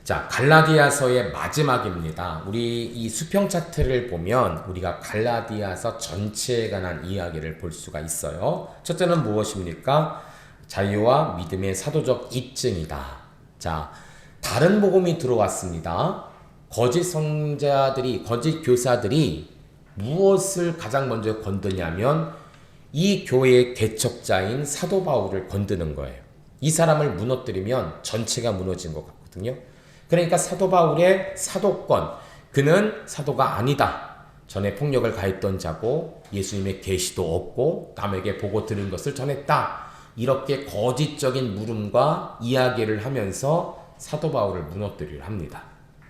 자, 갈라디아서의 마지막입니다. 우리 이 수평 차트를 보면 우리가 갈라디아서 전체에 관한 이야기를 볼 수가 있어요. 첫째는 무엇입니까? 자유와 믿음의 사도적 입증이다. 자, 다른 복음이 들어왔습니다. 거짓 성자들이, 거짓 교사들이 무엇을 가장 먼저 건드냐면 이 교회의 개척자인 사도 바울을 건드는 거예요. 이 사람을 무너뜨리면 전체가 무너진 것 같거든요. 그러니까 사도 바울의 사도권, 그는 사도가 아니다. 전에 폭력을 가했던 자고 예수님의 계시도 없고 남에게 보고 들은 것을 전했다. 이렇게 거짓적인 물음과 이야기를 하면서 사도 바울을 무너뜨리려 합니다.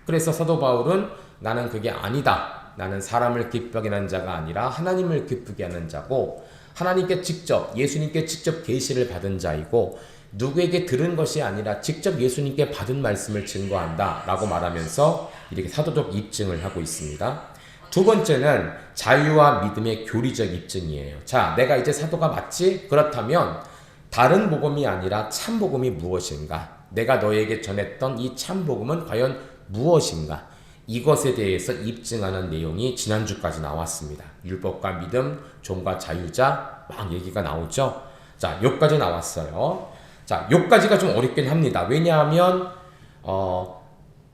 그래서 사도 바울은 나는 그게 아니다. 나는 사람을 기쁘게 하는 자가 아니라 하나님을 기쁘게 하는 자고 하나님께 직접, 예수님께 직접 계시를 받은 자이고 누구에게 들은 것이 아니라 직접 예수님께 받은 말씀을 증거한다 라고 말하면서 이렇게 사도적 입증을 하고 있습니다. 두 번째는 자유와 믿음의 교리적 입증이에요. 자, 내가 이제 사도가 맞지? 그렇다면 다른 복음이 아니라 참 복음이 무엇인가? 내가 너에게 전했던 이 참 복음은 과연 무엇인가? 이것에 대해서 입증하는 내용이 지난주까지 나왔습니다. 율법과 믿음, 종과 자유자 막 얘기가 나오죠. 자, 여기까지 나왔어요. 자, 여기까지가 좀 어렵긴 합니다. 왜냐하면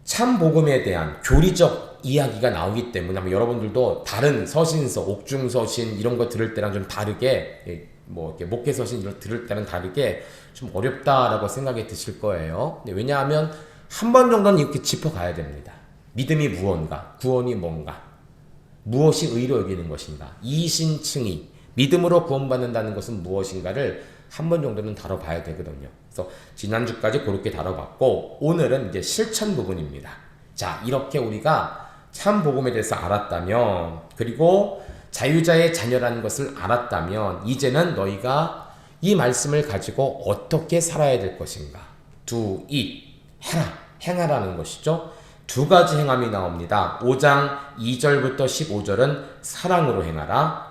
참 복음에 대한 교리적 이야기가 나오기 때문에 여러분들도 다른 서신서, 옥중서신 이런 거 들을 때랑 좀 다르게 뭐 이렇게 목회서신 이런 들을 때랑 다르게 좀 어렵다라고 생각이 드실 거예요. 왜냐하면 한 번 정도는 이렇게 짚어가야 됩니다. 믿음이 무언가, 구원이 뭔가, 무엇이 의로 여기는 것인가, 이신칭의, 믿음으로 구원받는다는 것은 무엇인가를 한 번 정도는 다뤄봐야 되거든요. 그래서 지난주까지 그렇게 다뤄봤고 오늘은 이제 실천 부분입니다. 자, 이렇게 우리가 참 복음에 대해서 알았다면 그리고 자유자의 자녀라는 것을 알았다면 이제는 너희가 이 말씀을 가지고 어떻게 살아야 될 것인가. Do it, 해라, 행하라는 것이죠. 두 가지 행함이 나옵니다. 5장 2절부터 15절은 사랑으로 행하라.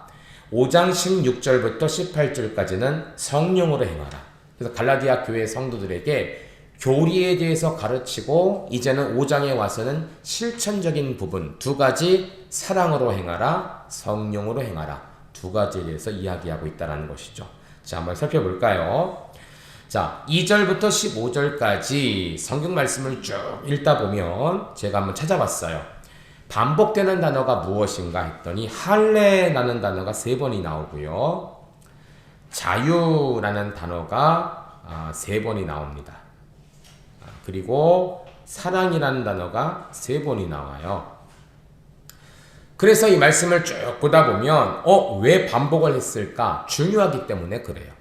5장 16절부터 18절까지는 성령으로 행하라. 그래서 갈라디아 교회 성도들에게 교리에 대해서 가르치고 이제는 5장에 와서는 실천적인 부분 두 가지 사랑으로 행하라, 성령으로 행하라 두 가지에 대해서 이야기하고 있다는 것이죠. 자, 한번 살펴볼까요? 자, 2절부터 15절까지 성경 말씀을 쭉 읽다 보면 제가 한번 찾아봤어요. 반복되는 단어가 무엇인가 했더니 할례라는 단어가 3번이 나오고요. 자유라는 단어가 3번이 나옵니다. 그리고 사랑이라는 단어가 3번이 나와요. 그래서 이 말씀을 쭉 보다 보면 왜 반복을 했을까? 중요하기 때문에 그래요.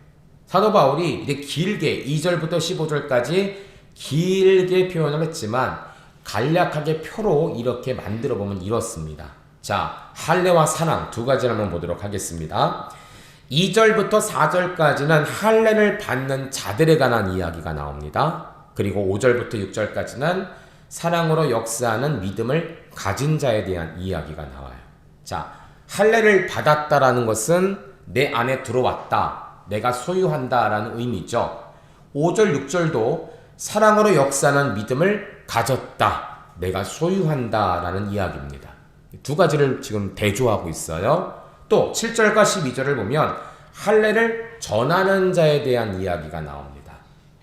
사도 바울이 이제 길게 2절부터 15절까지 길게 표현을 했지만 간략하게 표로 이렇게 만들어 보면 이렇습니다. 자, 할례와 사랑 두 가지를 한번 보도록 하겠습니다. 2절부터 4절까지는 할례를 받는 자들에 관한 이야기가 나옵니다. 그리고 5절부터 6절까지는 사랑으로 역사하는 믿음을 가진 자에 대한 이야기가 나와요. 자, 할례를 받았다라는 것은 내 안에 들어왔다, 내가 소유한다라는 의미죠. 5절, 6절도 사랑으로 역사하는 믿음을 가졌다, 내가 소유한다라는 이야기입니다. 두 가지를 지금 대조하고 있어요. 또 7절과 12절을 보면 할례를 전하는 자에 대한 이야기가 나옵니다.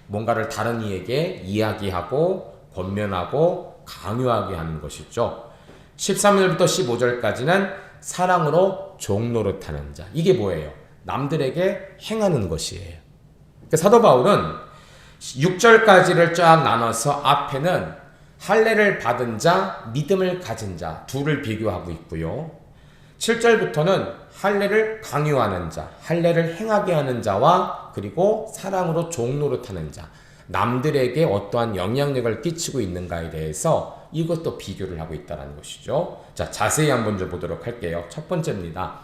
뭔가를 다른 이에게 이야기하고 권면하고 강요하게 하는 것이죠. 13절부터 15절까지는 사랑으로 종노릇하는 자. 이게 뭐예요? 남들에게 행하는 것이에요. 그러니까 사도 바울은 6절까지를 쫙 나눠서 앞에는 할례를 받은 자, 믿음을 가진 자 둘을 비교하고 있고요. 7절부터는 할례를 강요하는 자, 할례를 행하게 하는 자와 그리고 사랑으로 종노릇하는 자, 남들에게 어떠한 영향력을 끼치고 있는가에 대해서 이것도 비교를 하고 있다는 것이죠. 자, 자세히 한번 좀 보도록 할게요. 첫 번째입니다.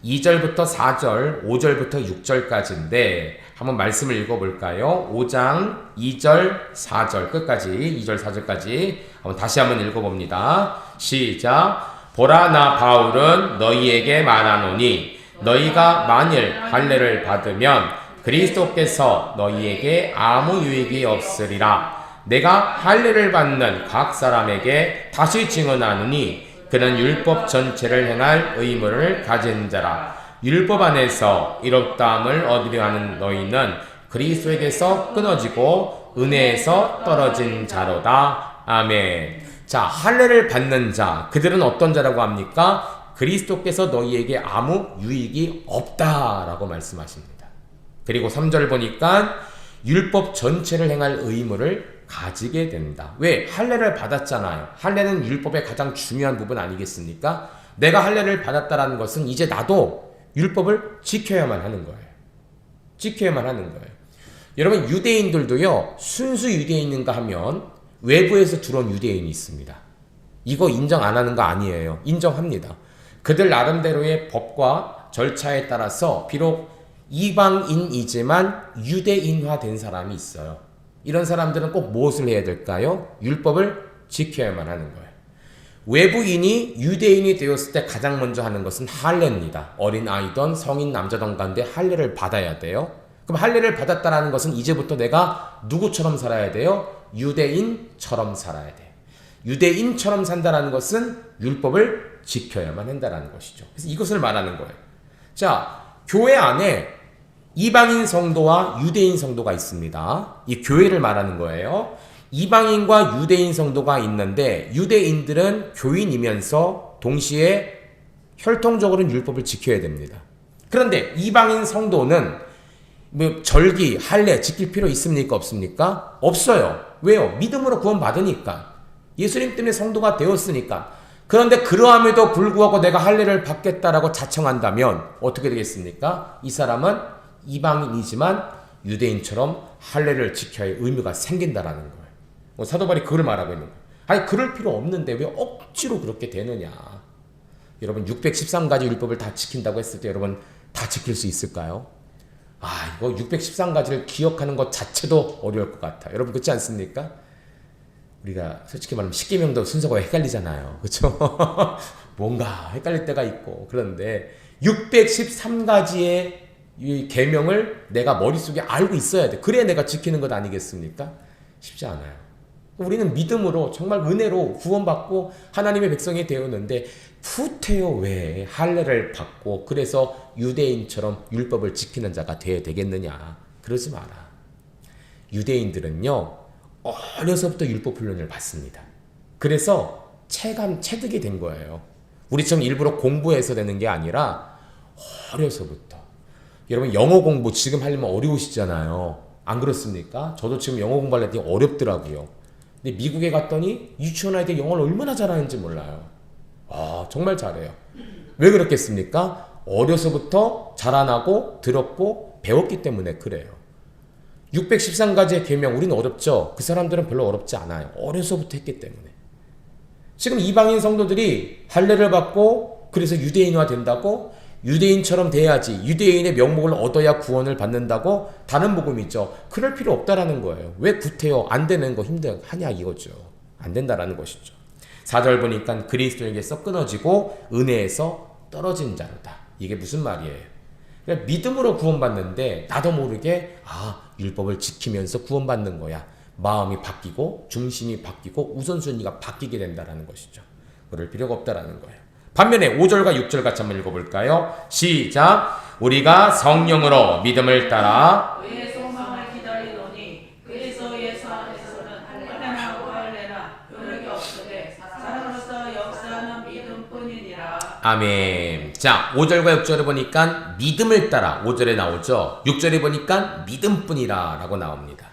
2절부터 4절, 5절부터 6절까지인데 한번 말씀을 읽어볼까요? 5장 2절, 4절 끝까지 2절, 4절까지 다시 한번 읽어봅니다. 시작. 보라, 나 바울은 너희에게 말하노니 너희가 만일 할례를 받으면 그리스도께서 너희에게 아무 유익이 없으리라. 내가 할례를 받는 각 사람에게 다시 증언하노니 그는 율법 전체를 행할 의무를 가진 자라. 율법 안에서 이롭다함을 얻으려 하는 너희는 그리스도에게서 끊어지고 은혜에서 떨어진 자로다. 아멘. 자, 할례를 받는 자, 그들은 어떤 자라고 합니까? 그리스도께서 너희에게 아무 유익이 없다라고 말씀하십니다. 그리고 3절 보니까 율법 전체를 행할 의무를 가지게 된다. 왜? 할례를 받았잖아요. 할례는 율법의 가장 중요한 부분 아니겠습니까? 내가 할례를 받았다라는 것은 이제 나도 율법을 지켜야만 하는 거예요. 지켜야만 하는 거예요. 여러분, 유대인들도요, 순수 유대인인가 하면 외부에서 들어온 유대인이 있습니다. 이거 인정 안 하는 거 아니에요. 인정합니다. 그들 나름대로의 법과 절차에 따라서 비록 이방인이지만 유대인화된 사람이 있어요. 이런 사람들은 꼭 무엇을 해야 될까요? 율법을 지켜야만 하는 거예요. 외부인이 유대인이 되었을 때 가장 먼저 하는 것은 할례입니다. 어린 아이든 성인 남자든 간데 할례를 받아야 돼요. 그럼 할례를 받았다라는 것은 이제부터 내가 누구처럼 살아야 돼요? 유대인처럼 살아야 돼요. 유대인처럼 산다라는 것은 율법을 지켜야만 한다라는 것이죠. 그래서 이것을 말하는 거예요. 자, 교회 안에 이방인 성도와 유대인 성도가 있습니다. 이 교회를 말하는 거예요. 이방인과 유대인 성도가 있는데 유대인들은 교인이면서 동시에 혈통적으로는 율법을 지켜야 됩니다. 그런데 이방인 성도는 뭐 절기, 할례 지킬 필요 있습니까? 없습니까? 없어요. 왜요? 믿음으로 구원받으니까. 예수님 때문에 성도가 되었으니까. 그런데 그러함에도 불구하고 내가 할례를 받겠다라고 자청한다면 어떻게 되겠습니까? 이 사람은 이방인이지만 유대인처럼 할례를 지켜야 할 의무가 생긴다라는 거예요. 사도 바울이 그걸 말하고 있는 거예요. 아니, 그럴 필요 없는데 왜 억지로 그렇게 되느냐. 여러분, 613가지 율법을 다 지킨다고 했을 때 여러분 다 지킬 수 있을까요? 이거 613가지를 기억하는 것 자체도 어려울 것 같아요. 여러분 그렇지 않습니까? 우리가 솔직히 말하면 10계명도 순서가 헷갈리잖아요. 그렇죠? 뭔가 헷갈릴 때가 있고. 그런데 613가지의 이 계명을 내가 머릿속에 알고 있어야 돼. 그래야 내가 지키는 것 아니겠습니까? 쉽지 않아요. 우리는 믿음으로 정말 은혜로 구원받고 하나님의 백성이 되었는데 후퇴요 왜 할례를 받고 그래서 유대인처럼 율법을 지키는 자가 되어야 되겠느냐. 그러지 마라. 유대인들은요 어려서부터 율법 훈련을 받습니다. 그래서 체득이 된 거예요. 우리처럼 일부러 공부해서 되는 게 아니라 어려서부터. 여러분 영어 공부 지금 하려면 어려우시잖아요. 안 그렇습니까? 저도 지금 영어 공부할 때 어렵더라고요. 근데 미국에 갔더니 유치원 아이들 영어를 얼마나 잘하는지 몰라요. 정말 잘해요. 왜 그렇겠습니까? 어려서부터 자라나고 들었고 배웠기 때문에 그래요. 613가지의 계명 우리는 어렵죠. 그 사람들은 별로 어렵지 않아요. 어려서부터 했기 때문에. 지금 이방인 성도들이 할례를 받고 그래서 유대인화 된다고 유대인처럼 돼야지 유대인의 명목을 얻어야 구원을 받는다고 다른 복음이죠. 그럴 필요 없다라는 거예요. 왜 구태여 안 되는 거 하냐 이거죠. 안 된다라는 것이죠. 4절 보니까 그리스도에게서 끊어지고 은혜에서 떨어진 자로다. 이게 무슨 말이에요? 그러니까 믿음으로 구원받는데 나도 모르게 율법을 지키면서 구원받는 거야. 마음이 바뀌고 중심이 바뀌고 우선순위가 바뀌게 된다라는 것이죠. 그럴 필요가 없다라는 거예요. 반면에 5절과 6절 같이 한번 읽어볼까요? 시작! 우리가 성령으로 믿음을 따라 의의 소망을 기다리노니 그리스도의 안에서는 할례나고 할례나 효력이 없으되 사람으로서 역사하는 믿음뿐이니라. 아멘. 자, 5절과 6절을 보니까 믿음을 따라 5절에 나오죠. 6절에 보니까 믿음뿐이라 라고 나옵니다.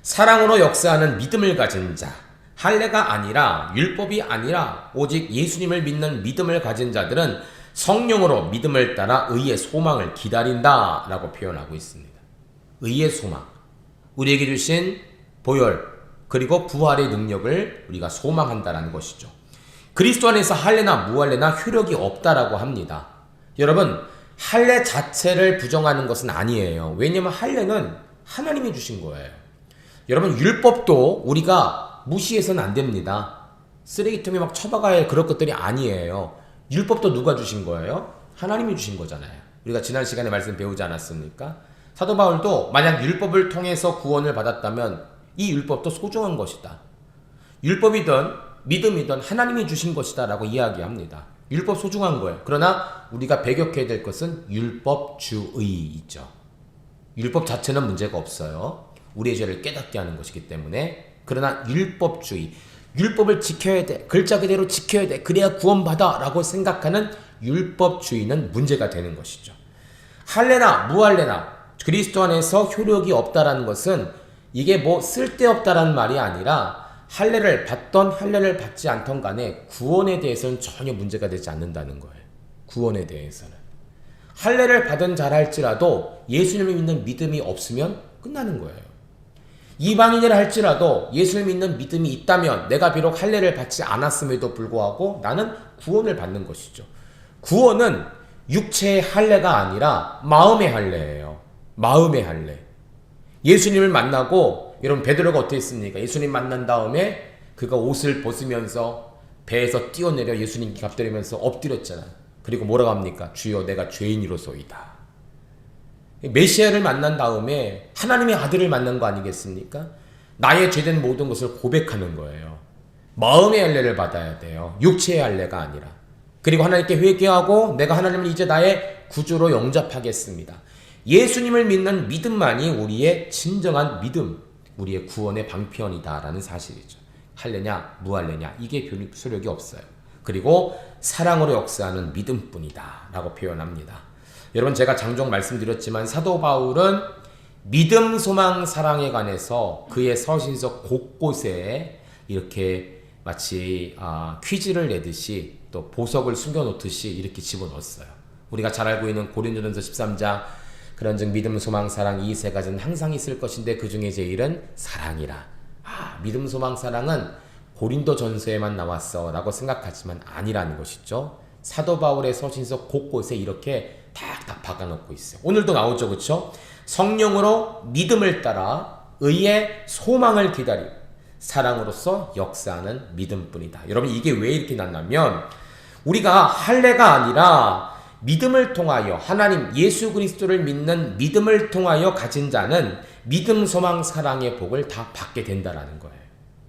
사랑으로 역사하는 믿음을 가진 자, 할례가 아니라 율법이 아니라 오직 예수님을 믿는 믿음을 가진 자들은 성령으로 믿음을 따라 의의 소망을 기다린다 라고 표현하고 있습니다. 의의 소망, 우리에게 주신 보혈 그리고 부활의 능력을 우리가 소망한다라는 것이죠. 그리스도 안에서 할례나 무할례나 효력이 없다라고 합니다. 여러분, 할례 자체를 부정하는 것은 아니에요. 왜냐하면 할례는 하나님이 주신 거예요. 여러분, 율법도 우리가 무시해서는 안 됩니다. 쓰레기통에 막 처박아야 할 그런 것들이 아니에요. 율법도 누가 주신 거예요? 하나님이 주신 거잖아요. 우리가 지난 시간에 말씀 배우지 않았습니까? 사도 바울도 만약 율법을 통해서 구원을 받았다면 이 율법도 소중한 것이다. 율법이든 믿음이든 하나님이 주신 것이다 라고 이야기합니다. 율법 소중한 거예요. 그러나 우리가 배격해야 될 것은 율법주의이죠. 율법 자체는 문제가 없어요. 우리의 죄를 깨닫게 하는 것이기 때문에. 그러나 율법주의, 율법을 지켜야 돼, 글자 그대로 지켜야 돼, 그래야 구원받아 라고 생각하는 율법주의는 문제가 되는 것이죠. 할례나 무할례나 그리스도 안에서 효력이 없다라는 것은 이게 뭐 쓸데없다라는 말이 아니라 할례를 받던 할례를 받지 않던 간에 구원에 대해서는 전혀 문제가 되지 않는다는 거예요. 구원에 대해서는. 할례를 받은 잘할지라도 예수님을 믿는 믿음이 없으면 끝나는 거예요. 이방인이라 할지라도 예수를 믿는 믿음이 있다면 내가 비록 할례를 받지 않았음에도 불구하고 나는 구원을 받는 것이죠. 구원은 육체의 할례가 아니라 마음의 할례예요. 마음의 할례. 예수님을 만나고 여러분 베드로가 어떻게 했습니까? 예수님 만난 다음에 그가 옷을 벗으면서 배에서 뛰어내려 예수님께 갚드리면서 엎드렸잖아요. 그리고 뭐라고 합니까? 주여 내가 죄인이로소이다. 메시아를 만난 다음에 하나님의 아들을 만난 거 아니겠습니까? 나의 죄된 모든 것을 고백하는 거예요. 마음의 할례를 받아야 돼요. 육체의 할례가 아니라. 그리고 하나님께 회개하고 내가 하나님을 이제 나의 구주로 영접하겠습니다. 예수님을 믿는 믿음만이 우리의 진정한 믿음, 우리의 구원의 방편이다라는 사실이죠. 할례냐 무할례냐 이게 별 소력이 없어요. 그리고 사랑으로 역사하는 믿음뿐이다 라고 표현합니다. 여러분 제가 장종 말씀드렸지만 사도 바울은 믿음, 소망, 사랑에 관해서 그의 서신서 곳곳에 이렇게 마치 퀴즈를 내듯이 또 보석을 숨겨놓듯이 이렇게 집어넣었어요. 우리가 잘 알고 있는 고린도전서 13장 그런즉 믿음, 소망, 사랑 이 세 가지는 항상 있을 것인데 그 중에 제일은 사랑이라. 믿음, 소망, 사랑은 고린도전서에만 나왔어 라고 생각하지만 아니라는 것이죠. 사도 바울의 서신서 곳곳에 이렇게 탁탁 박아놓고 있어요. 오늘도 나오죠, 그렇죠? 성령으로 믿음을 따라 의의 소망을 기다리고 사랑으로서 역사하는 믿음뿐이다. 여러분 이게 왜 이렇게 났냐면 우리가 할례가 아니라 믿음을 통하여 하나님 예수 그리스도를 믿는 믿음을 통하여 가진 자는 믿음, 소망, 사랑의 복을 다 받게 된다라는 거예요.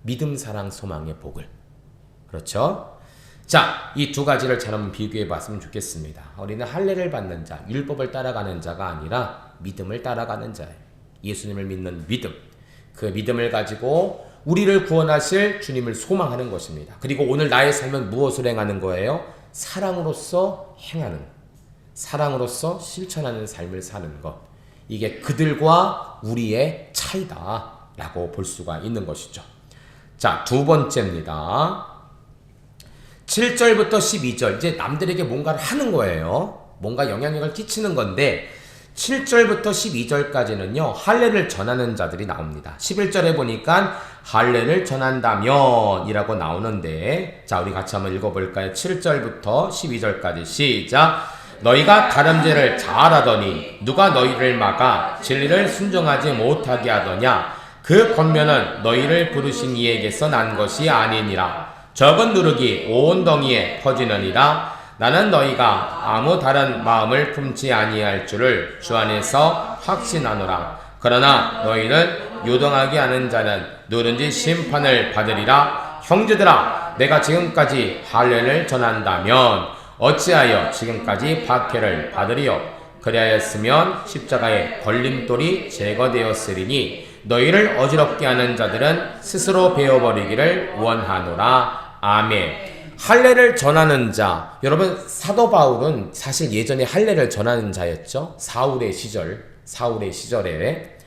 믿음, 사랑, 소망의 복을. 그렇죠? 자, 이 두 가지를 잘 한번 비교해 봤으면 좋겠습니다. 우리는 할례를 받는 자, 율법을 따라가는 자가 아니라 믿음을 따라가는 자예요. 예수님을 믿는 믿음. 그 믿음을 가지고 우리를 구원하실 주님을 소망하는 것입니다. 그리고 오늘 나의 삶은 무엇을 행하는 거예요? 사랑으로서 행하는, 사랑으로서 실천하는 삶을 사는 것. 이게 그들과 우리의 차이다 라고 볼 수가 있는 것이죠. 자, 두 번째입니다. 7절부터 12절 이제 남들에게 뭔가를 하는 거예요. 뭔가 영향력을 끼치는 건데 7절부터 12절까지는요 할례를 전하는 자들이 나옵니다. 11절에 보니까 할례를 전한다면 이라고 나오는데 자 우리 같이 한번 읽어볼까요? 7절부터 12절까지 시작. 너희가 다름질을 잘하더니 누가 너희를 막아 진리를 순종하지 못하게 하더냐. 그 권면은 너희를 부르신 이에게서 난 것이 아니니라. 적은 누룩이 온 덩이에 퍼지느니라. 나는 너희가 아무 다른 마음을 품지 아니할 줄을 주 안에서 확신하노라. 그러나 너희는 요동하게 하는 자는 누구든지 심판을 받으리라. 형제들아, 내가 지금까지 할례를 전한다면 어찌하여 지금까지 박해를 받으리요? 그리하였으면 십자가의 걸림돌이 제거되었으리니 너희를 어지럽게 하는 자들은 스스로 베어버리기를 원하노라. 아멘. 할례를 전하는 자. 여러분 사도 바울은 사실 예전에 할례를 전하는 자였죠. 사울의 시절에.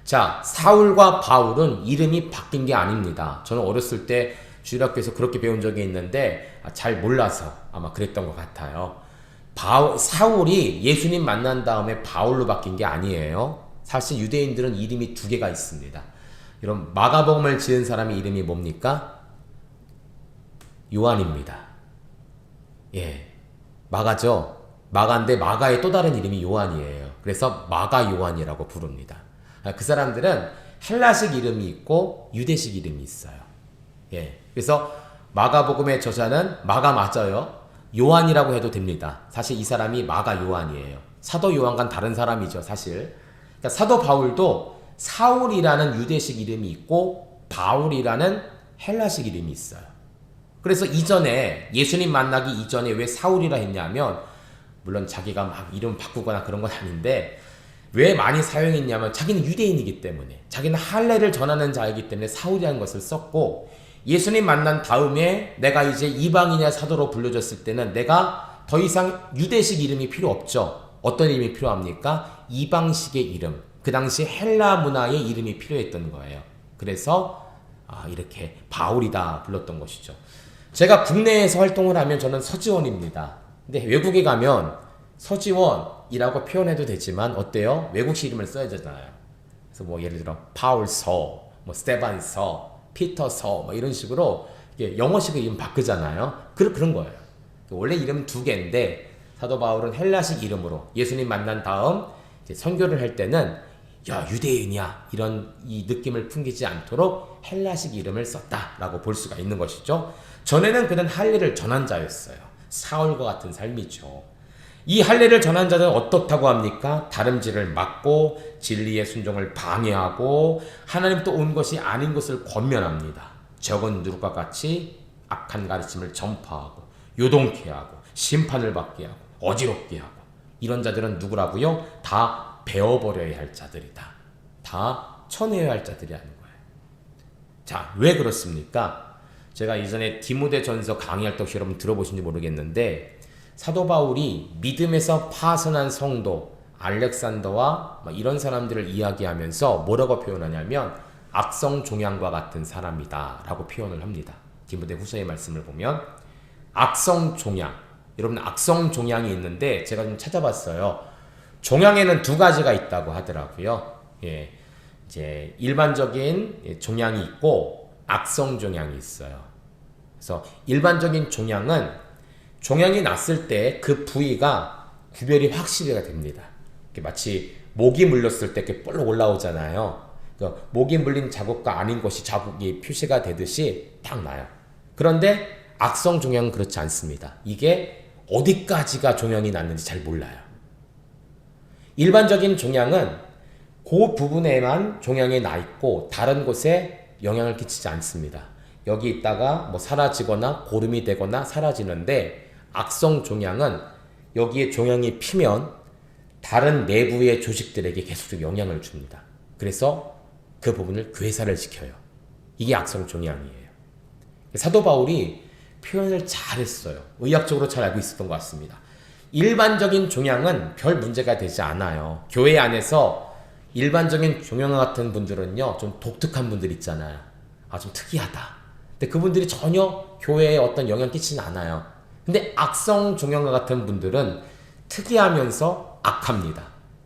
자, 사울과 바울은 이름이 바뀐 게 아닙니다. 저는 어렸을 때 주일학교에서 그렇게 배운 적이 있는데 잘 몰라서 아마 그랬던 것 같아요. 사울이 예수님 만난 다음에 바울로 바뀐 게 아니에요. 사실 유대인들은 이름이 두 개가 있습니다. 여러분 마가복음을 지은 사람의 이름이 뭡니까? 요한입니다. 예, 마가죠. 마가인데 마가의 또 다른 이름이 요한이에요. 그래서 마가 요한이라고 부릅니다. 그 사람들은 헬라식 이름이 있고 유대식 이름이 있어요. 예, 그래서 마가복음의 저자는 마가 맞아요. 요한이라고 해도 됩니다. 사실 이 사람이 마가 요한이에요. 사도 요한과는 다른 사람이죠, 사실. 그러니까 사도 바울도 사울이라는 유대식 이름이 있고 바울이라는 헬라식 이름이 있어요. 그래서 이전에 예수님 만나기 이전에 왜 사울이라 했냐면 물론 자기가 막 이름 바꾸거나 그런 건 아닌데 왜 많이 사용했냐면 자기는 유대인이기 때문에 자기는 할례를 전하는 자이기 때문에 사울이라는 것을 썼고 예수님 만난 다음에 내가 이제 이방인의 사도로 불려졌을 때는 내가 더 이상 유대식 이름이 필요 없죠. 어떤 이름이 필요합니까? 이방식의 이름. 그 당시 헬라 문화의 이름이 필요했던 거예요. 그래서 이렇게 바울이다 불렀던 것이죠. 제가 국내에서 활동을 하면 저는 서지원입니다. 근데 외국에 가면 서지원이라고 표현해도 되지만 어때요? 외국식 이름을 써야 되잖아요. 그래서 뭐 예를 들어 파울 서, 뭐 스테반 서, 피터 서, 뭐 이런 식으로 영어식으로 이름 바꾸잖아요. 그런 거예요. 원래 이름 두 개인데 사도 바울은 헬라식 이름으로 예수님 만난 다음 이제 선교를 할 때는 야 유대인이야 이런 이 느낌을 풍기지 않도록 헬라식 이름을 썼다라고 볼 수가 있는 것이죠. 전에는 그는 할례를 전한 자였어요. 사울과 같은 삶이죠. 이 할례를 전한 자는 어떻다고 합니까? 다름질을 막고 진리의 순종을 방해하고 하나님도 온 것이 아닌 것을 권면합니다. 적은 누룩과 같이 악한 가르침을 전파하고 요동케 하고 심판을 받게 하고 어지럽게 하고 이런 자들은 누구라고요? 다 베어버려야 할 자들이다. 다 쳐내야 할 자들이라는 거예요. 자, 왜 그렇습니까? 제가 이전에 디모데전서 강의할 때 혹시 여러분 들어보신지 모르겠는데 사도 바울이 믿음에서 파선한 성도 알렉산더와 이런 사람들을 이야기하면서 뭐라고 표현하냐면 악성 종양과 같은 사람이다 라고 표현을 합니다. 디모데 후서의 말씀을 보면 악성 종양, 여러분 악성 종양이 있는데 제가 좀 찾아봤어요. 종양에는 두 가지가 있다고 하더라고요. 예, 이제 일반적인 종양이 있고 악성 종양이 있어요. 그래서 일반적인 종양은 종양이 났을 때 그 부위가 구별이 확실히 됩니다. 마치 모기 물렸을 때 이렇게 볼록 올라오잖아요. 그러니까 모기 물린 자국과 아닌 것이 자국이 표시가 되듯이 딱 나요. 그런데 악성 종양은 그렇지 않습니다. 이게 어디까지가 종양이 났는지 잘 몰라요. 일반적인 종양은 그 부분에만 종양이 나 있고 다른 곳에 영향을 끼치지 않습니다. 여기 있다가 뭐 사라지거나 고름이 되거나 사라지는데 악성 종양은 여기에 종양이 피면 다른 내부의 조직들에게 계속 영향을 줍니다. 그래서 그 부분을 괴사를 시켜요. 이게 악성 종양이에요. 사도 바울이 표현을 잘했어요. 의학적으로 잘 알고 있었던 것 같습니다. 일반적인 종양은 별 문제가 되지 않아요. 교회 안에서 일반적인 종양과 같은 분들은요, 좀 독특한 분들 있잖아요. 좀 특이하다. 근데 그분들이 전혀 교회에 어떤 영향 끼치진 않아요. 근데 악성 종양과 같은 분들은 특이하면서 악합니다.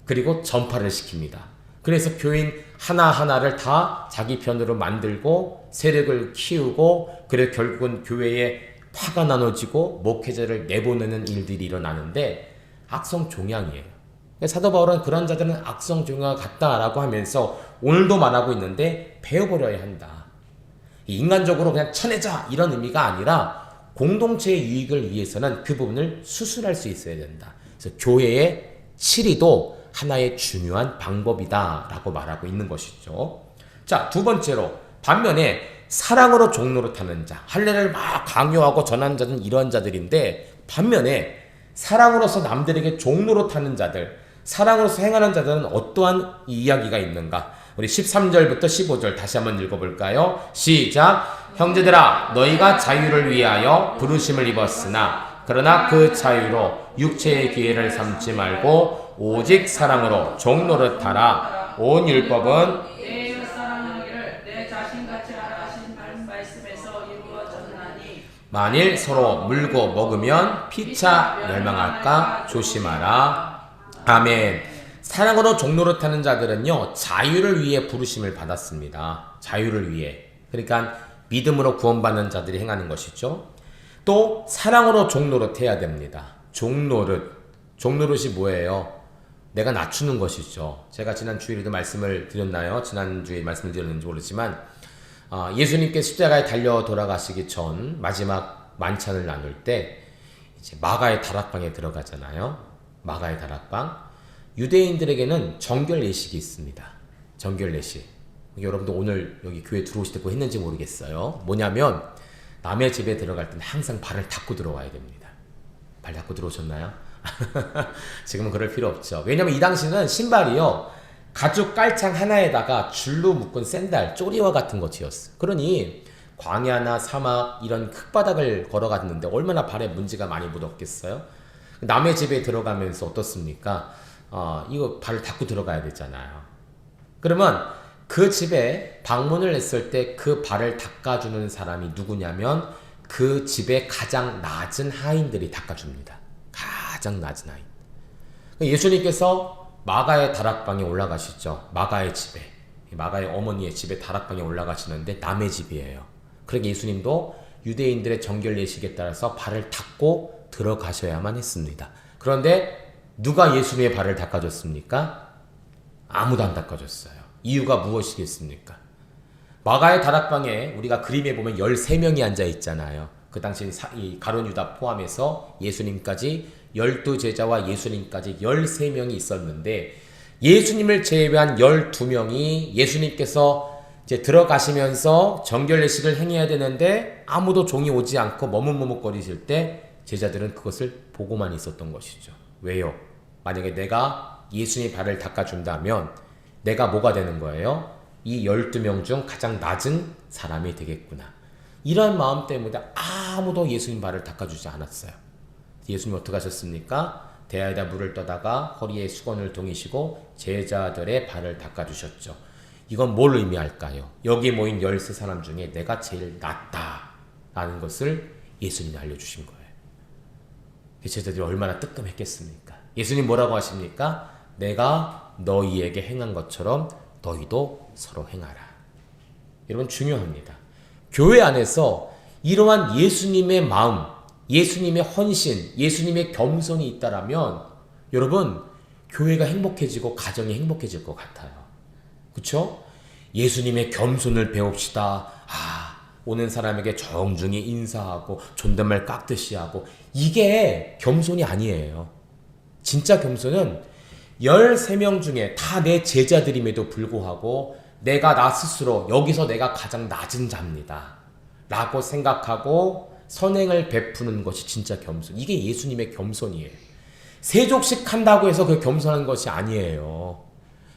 그리고 전파를 시킵니다. 그래서 교인 하나하나를 다 자기 편으로 만들고 세력을 키우고 그래서 결국은 교회에 파가 나눠지고 목회자를 내보내는 일들이 일어나는데 악성 종양이에요. 사도 바울은 그런 자들은 악성 종양 같다라고 하면서 오늘도 말하고 있는데 베어버려야 한다. 인간적으로 그냥 쳐내자 이런 의미가 아니라 공동체의 유익을 위해서는 그 부분을 수술할 수 있어야 된다. 그래서 교회의 치리도 하나의 중요한 방법이다라고 말하고 있는 것이죠. 자, 두 번째로 반면에 사랑으로 종노릇하는 자, 할례를 막 강요하고 전하는 자들은 이런 자들인데 반면에 사랑으로서 남들에게 종노릇하는 자들, 사랑으로서 행하는 자들은 어떠한 이야기가 있는가? 우리 13절부터 15절 다시 한번 읽어볼까요? 시작! 형제들아 너희가 자유를 위하여 부르심을 입었으나 그러나 그 자유로 육체의 기회를 삼지 말고 오직 사랑으로 종노릇하라. 온 율법은 내 이웃사랑하기를 내 자신같이 하라 하신 말씀에서 이루어졌나니 만일 서로 물고 먹으면 피차 멸망할까 조심하라. 아멘. 사랑으로 종노릇하는 자들은요 자유를 위해 부르심을 받았습니다. 자유를 위해. 그러니까 믿음으로 구원받는 자들이 행하는 것이죠. 또 사랑으로 종노릇해야 됩니다. 종노릇이 뭐예요? 내가 낮추는 것이죠. 제가 지난 주일에도 말씀을 드렸나요? 지난주에 말씀을 드렸는지 모르지만 예수님께 십자가에 달려 돌아가시기 전 마지막 만찬을 나눌 때 이제 마가의 다락방에 들어가잖아요. 마가의 다락방. 유대인들에게는 정결 예식이 있습니다. 정결례식. 여러분도 오늘 여기 교회 들어오실 때 뭐 했는지 모르겠어요. 뭐냐면 남의 집에 들어갈 때는 항상 발을 닦고 들어와야 됩니다. 발 닦고 들어오셨나요? 지금은 그럴 필요 없죠. 왜냐면 이 당시는 신발이요, 가죽 깔창 하나에다가 줄로 묶은 샌들, 쪼리와 같은 것이었어. 그러니 광야나 사막 이런 흙바닥을 걸어갔는데 얼마나 발에 먼지가 많이 묻었겠어요? 남의 집에 들어가면서 어떻습니까? 이거 발을 닦고 들어가야 되잖아요. 그러면 그 집에 방문을 했을 때 그 발을 닦아주는 사람이 누구냐면 그 집의 가장 낮은 하인들이 닦아줍니다. 가장 낮은 하인. 예수님께서 마가의 다락방에 올라가시죠. 마가의 집에, 마가의 어머니의 집에 다락방에 올라가시는데 남의 집이에요. 그러니까 예수님도 유대인들의 정결 예식에 따라서 발을 닦고 들어가셔야만 했습니다. 그런데 누가 예수님의 발을 닦아줬습니까? 아무도 안 닦아줬어요. 이유가 무엇이겠습니까? 마가의 다락방에 우리가 그림에 보면 13명이 앉아 있잖아요. 그 당시 가룟 유다 포함해서 예수님까지 12제자와 예수님까지 13명이 있었는데, 예수님을 제외한 12명이 예수님께서 이제 들어가시면서 정결례식을 행해야 되는데 아무도 종이 오지 않고 머뭇머뭇거리실 때 제자들은 그것을 보고만 있었던 것이죠. 왜요? 만약에 내가 예수님의 발을 닦아준다면 내가 뭐가 되는 거예요? 이 12명 중 가장 낮은 사람이 되겠구나. 이런 마음 때문에 아무도 예수님 발을 닦아주지 않았어요. 예수님 어떻게 하셨습니까? 대야에다 물을 떠다가 허리에 수건을 동이시고 제자들의 발을 닦아주셨죠. 이건 뭘 의미할까요? 여기 모인 13사람 중에 내가 제일 낫다라는 것을 예수님이 알려주신 거예요. 제자들이 얼마나 뜨끔했겠습니까? 예수님 뭐라고 하십니까? 내가 너희에게 행한 것처럼 너희도 서로 행하라. 여러분, 중요합니다. 교회 안에서 이러한 예수님의 마음, 예수님의 헌신, 예수님의 겸손이 있다라면 여러분, 교회가 행복해지고 가정이 행복해질 것 같아요. 그렇죠? 예수님의 겸손을 배웁시다. 오는 사람에게 정중히 인사하고 존댓말 깍듯이 하고, 이게 겸손이 아니에요. 진짜 겸손은 13명 중에 다 내 제자들임에도 불구하고 내가 나 스스로 여기서 내가 가장 낮은 자입니다 라고 생각하고 선행을 베푸는 것이 진짜 겸손. 이게 예수님의 겸손이에요. 세족식 한다고 해서 그 겸손한 것이 아니에요.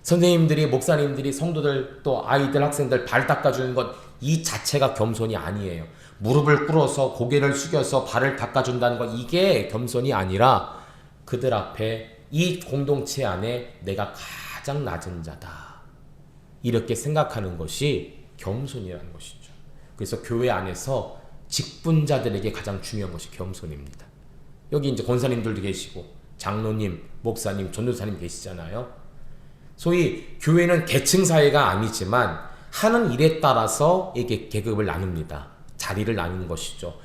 선생님들이, 목사님들이, 성도들, 또 아이들, 학생들 발 닦아주는 것, 이 자체가 겸손이 아니에요. 무릎을 꿇어서 고개를 숙여서 발을 닦아준다는 것, 이게 겸손이 아니라 그들 앞에, 이 공동체 안에 내가 가장 낮은 자다, 이렇게 생각하는 것이 겸손이라는 것이죠. 그래서 교회 안에서 직분자들에게 가장 중요한 것이 겸손입니다. 여기 이제 권사님들도 계시고 장로님, 목사님, 전도사님 계시잖아요. 소위 교회는 계층 사회가 아니지만 하는 일에 따라서 이게 계급을 나눕니다. 자리를 나누는 것이죠.